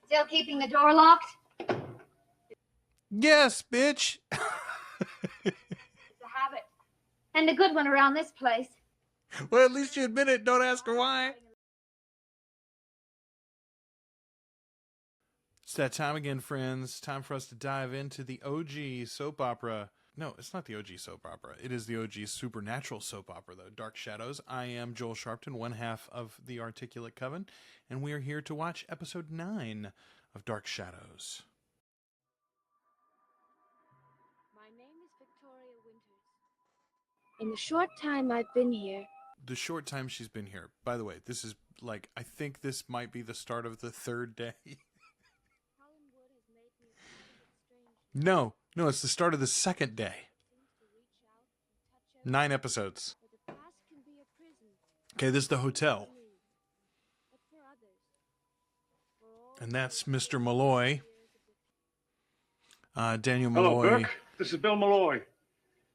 Still keeping the door locked? Yes, bitch. It's a habit. And a good one around this place. Well, at least you admit it. Don't ask her why. It's that time again, friends. Time for us to dive into the OG soap opera. No, it's not the OG soap opera. It is the OG supernatural soap opera, though. Dark Shadows. I am Joel Sharpton, one half of the Articulate Coven, and we are here to watch episode 9 of Dark Shadows. My name is Victoria Winters. In the short time I've been here... The short time she's been here. By the way, this is, like, I think this might be the start of the third day. No, it's the start of the second day. 9 episodes. Okay, this is the hotel. And that's Mr. Malloy. Daniel Malloy. Hello, Burke. This is Bill Malloy.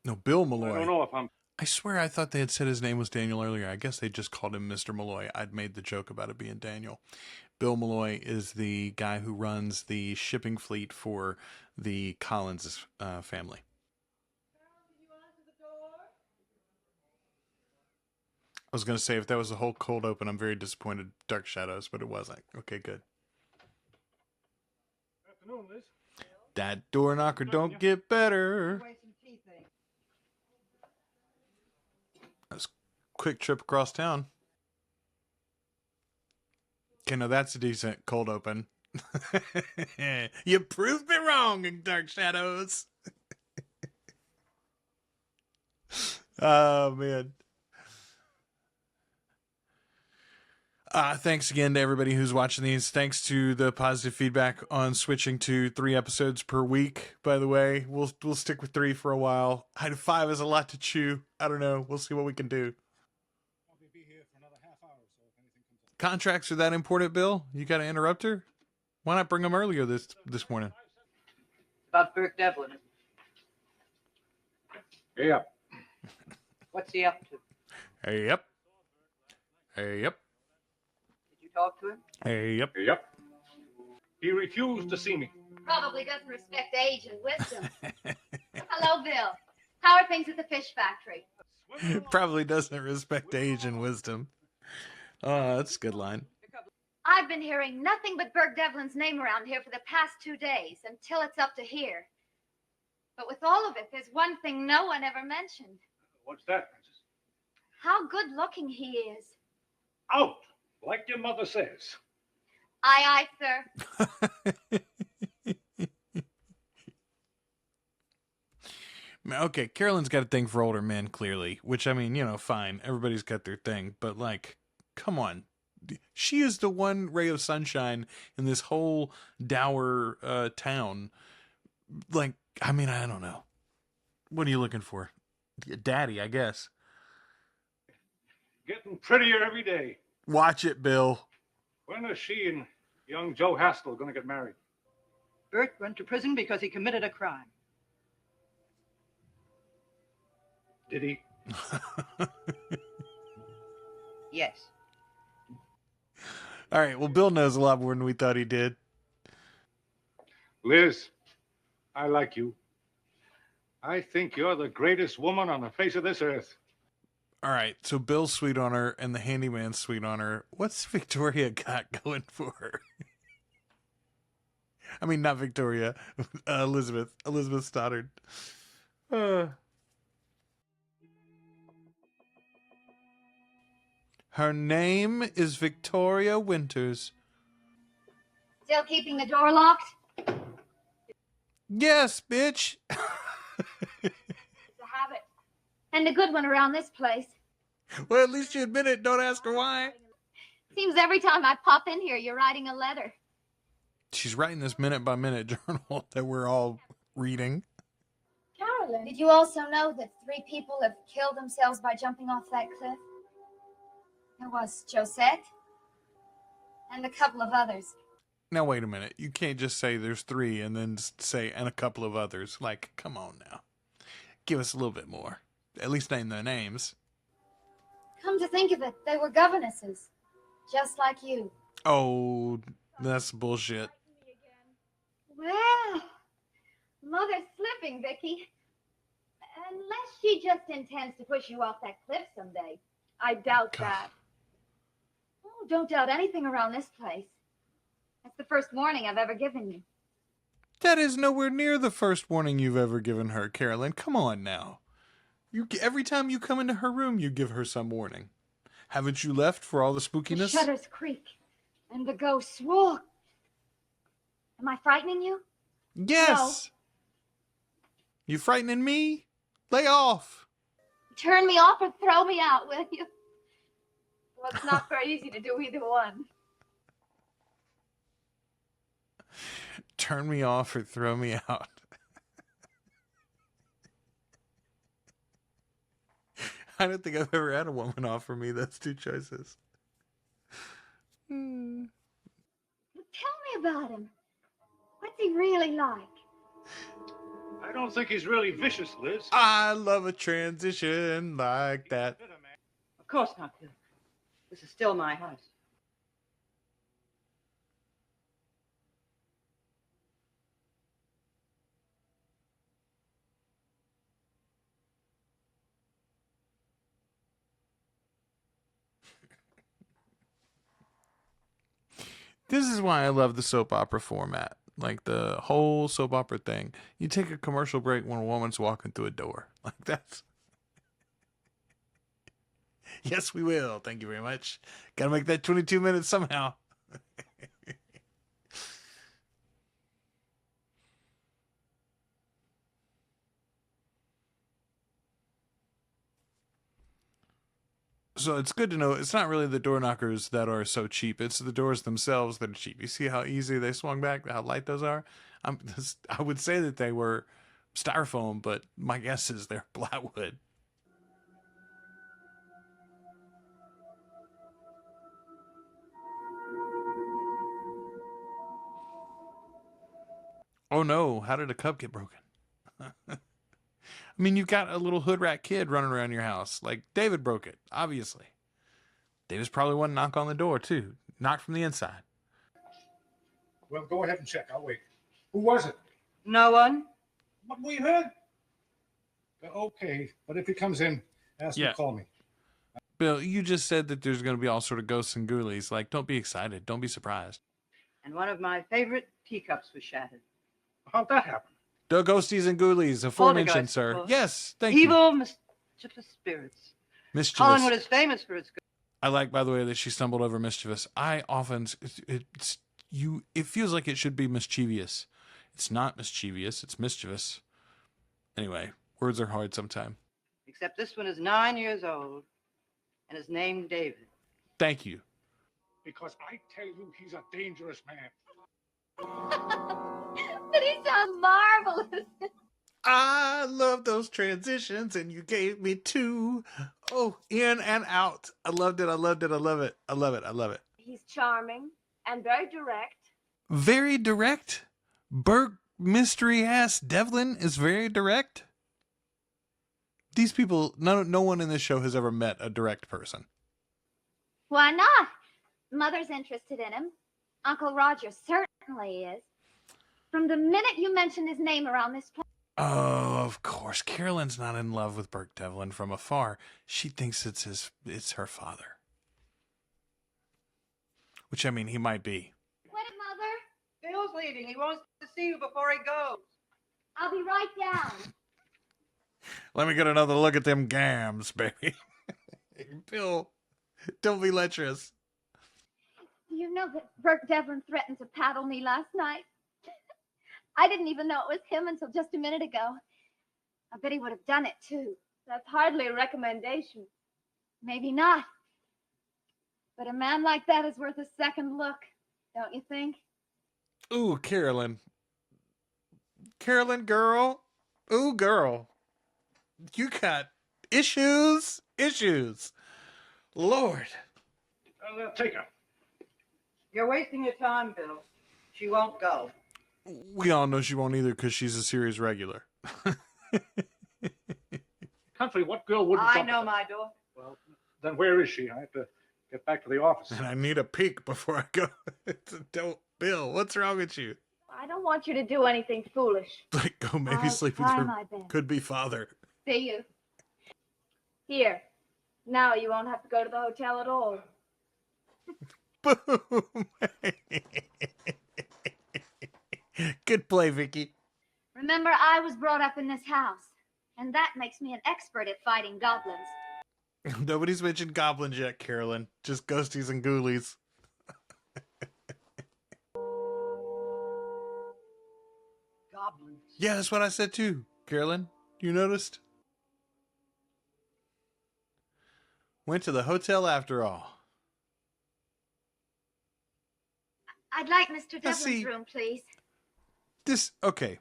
No, Bill Malloy. I don't know if I'm... I swear I thought they had said his name was Daniel earlier. I guess they just called him Mr. Malloy. I'd made the joke about it being Daniel. Bill Malloy is the guy who runs the shipping fleet for the Collins family. I was going to say, if that was a whole cold open, I'm very disappointed. Dark Shadows, but it wasn't. Okay, good. Afternoon, Liz. That door knocker don't get better. That's a quick trip across town. Okay, now that's a decent cold open. You proved me wrong in Dark Shadows. Oh, man. Thanks again to everybody who's watching these. Thanks to the positive feedback on switching to 3 episodes per week. By the way, we'll stick with 3 for a while. 5 is a lot to chew. I don't know. We'll see what we can do. I'll be here for another half hour, so if anything comes up. Contracts are that important, Bill? You got to interrupt her? Why not bring them earlier this morning? About Burke Devlin. Yeah. What's he up to? Hey, yep. Hey, yep. Did you talk to him? Hey, yep. Yep. He refused to see me. Probably doesn't respect age and wisdom. Hello, Bill. How are things at the fish factory? Probably doesn't respect age and wisdom. Oh, that's a good line. I've been hearing nothing but Burke Devlin's name around here for the past 2 days, until it's up to here. But with all of it, there's one thing no one ever mentioned. What's that, Princess? How good-looking he is. Out, like your mother says. Aye, sir. Okay, Carolyn's got a thing for older men, clearly. Which, I mean, fine. Everybody's got their thing. But, like, come on. She is the one ray of sunshine in this whole dour town. Like, I mean, I don't know. What are you looking for? Daddy, I guess. Getting prettier every day. Watch it, Bill. When is she and young Joe Haskell going to get married? Burke went to prison because he committed a crime. Did he? Yes. All right, well, Bill knows a lot more than we thought he did. Liz, I like you. I think you're the greatest woman on the face of this earth. All right, so Bill's sweet on her and the handyman's sweet on her. What's Victoria got going for her? I mean, not Victoria. Elizabeth Stoddard. Her name is Victoria Winters. Still keeping the door locked? Yes, bitch. It's a habit. And a good one around this place. Well, at least you admit it. Don't ask her why. Seems every time I pop in here, you're writing a letter. She's writing this minute-by-minute journal that we're all reading. Carolyn, did you also know that 3 people have killed themselves by jumping off that cliff? There was Josette and a couple of others. Now, wait a minute. You can't just say there's 3 and then say, and a couple of others. Like, come on now. Give us a little bit more. At least name their names. Come to think of it, they were governesses. Just like you. Oh, that's bullshit. tripping, Vicky. Unless she just intends to push you off that cliff someday. I doubt that. Oh, don't doubt anything around this place. That's the first warning I've ever given you. That is nowhere near the first warning you've ever given her, Carolyn. Come on now. Every time you come into her room, you give her some warning. Haven't you left for all the spookiness? The shutters creak, and the ghosts walk. Am I frightening you? Yes. No. You frightening me? Lay off. Turn me off or throw me out, will you? Well, it's not very easy to do either one. Turn me off or throw me out. I don't think I've ever had a woman offer me those two choices. Tell me about him. What's he really like? I don't think he's really vicious, Liz. I love a transition like that. Of course not, Bill. This is still my house. This is why I love the soap opera format. Like the whole soap opera thing. You take a commercial break when a woman's walking through a door. Like that's... Yes, we will. Thank you very much. Gotta make that 22 minutes somehow. So it's good to know it's not really the door knockers that are so cheap. It's the doors themselves that are cheap. You see how easy they swung back, how light those are? I would say that they were styrofoam, but my guess is they're plywood. Oh no, how did a cup get broken? I mean, you've got a little hood rat kid running around your house. Like, David broke it, obviously. David's probably one to knock on the door, too. Knocked from the inside. Well, go ahead and check. I'll wait. Who was it? No one? What we heard? Okay, but if he comes in, ask him to call me. Bill, you just said that there's going to be all sort of ghosts and ghoulies. Like, don't be excited. Don't be surprised. And one of my favorite teacups was shattered. How'd that happen? The ghosties and ghoulies, aforementioned, sir. Yes, thank you. Evil, mischievous spirits. Mischievous. Hollywood is famous for its good. I like, by the way, that she stumbled over mischievous. I often, it feels like it should be mischievous. It's not mischievous, it's mischievous. Anyway, words are hard sometimes. Except this one is 9 years old and is named David. Thank you. Because I tell you, he's a dangerous man. But he sounds marvelous. I love those transitions, and you gave me two. Oh, in and out. I loved it. I loved it. I love it. I love it. I love it. He's charming and very direct. Very direct? Burke mystery ass Devlin is very direct? These people, no one in this show has ever met a direct person. Why not? Mother's interested in him. Uncle Roger certainly is. From the minute you mentioned his name around this place. Oh, of course. Carolyn's not in love with Burke Devlin from afar. She thinks it's her father. Which, I mean, he might be. What, Mother? Bill's leaving. He wants to see you before he goes. I'll be right down. Let me get another look at them gams, baby. Bill, don't be lecherous. You know that Burke Devlin threatened to paddle me last night. I didn't even know it was him until just a minute ago. I bet he would have done it, too. That's hardly a recommendation. Maybe not. But a man like that is worth a second look, don't you think? Ooh, Carolyn. Carolyn, girl. Ooh, girl. You got issues. Lord. Take her. You're wasting your time, Bill. She won't go. We all know she won't either because she's a series regular. Country, what girl wouldn't I jump know at my daughter. Well, then where is she? I have to get back to the office. And I need a peek before I go. Don't, Bill, what's wrong with you? I don't want you to do anything foolish. Like, go maybe I'll sleep with try your my best. could-be father. See you. Here. Now you won't have to go to the hotel at all. Boom! Good play, Vicky. Remember, I was brought up in this house, and that makes me an expert at fighting goblins. Nobody's mentioned goblins yet, Carolyn. Just ghosties and ghoulies. Goblins. Yeah, that's what I said too, Carolyn. You noticed? Went to the hotel after all. I'd like Mr. Now, Devlin's see- room, please. Okay.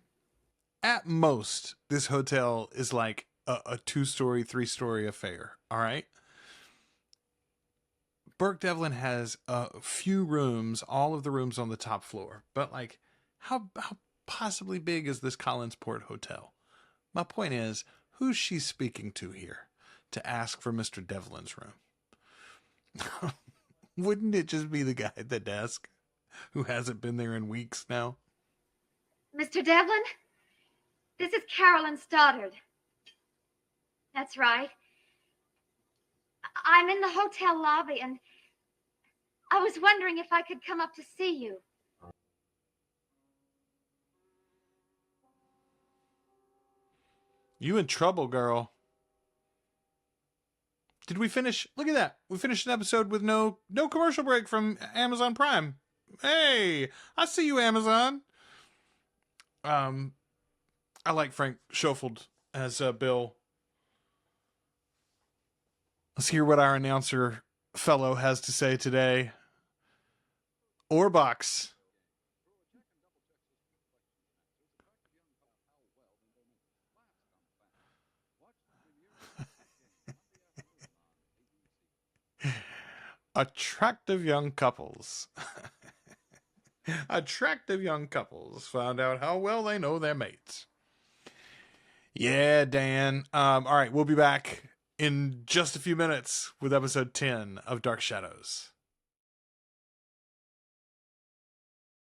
At most, this hotel is like a 2-story, 3-story affair. All right. Burke Devlin has a few rooms, all of the rooms on the top floor. But like, how possibly big is this Collinsport hotel? My point is, who's she speaking to here to ask for Mr. Devlin's room? Wouldn't it just be the guy at the desk who hasn't been there in weeks now? Mr. Devlin? This is Carolyn Stoddard. That's right. I'm in the hotel lobby, and I was wondering if I could come up to see you. You in trouble, girl. Did we finish? Look at that. We finished an episode with no commercial break from Amazon Prime. Hey, I see you, Amazon. I like Frank Schofield as Bill. Let's hear what our announcer fellow has to say today. Orbox. Attractive young couples. Attractive young couples found out how well they know their mates. Yeah, Dan. All right, we'll be back in just a few minutes with episode 10 of Dark Shadows.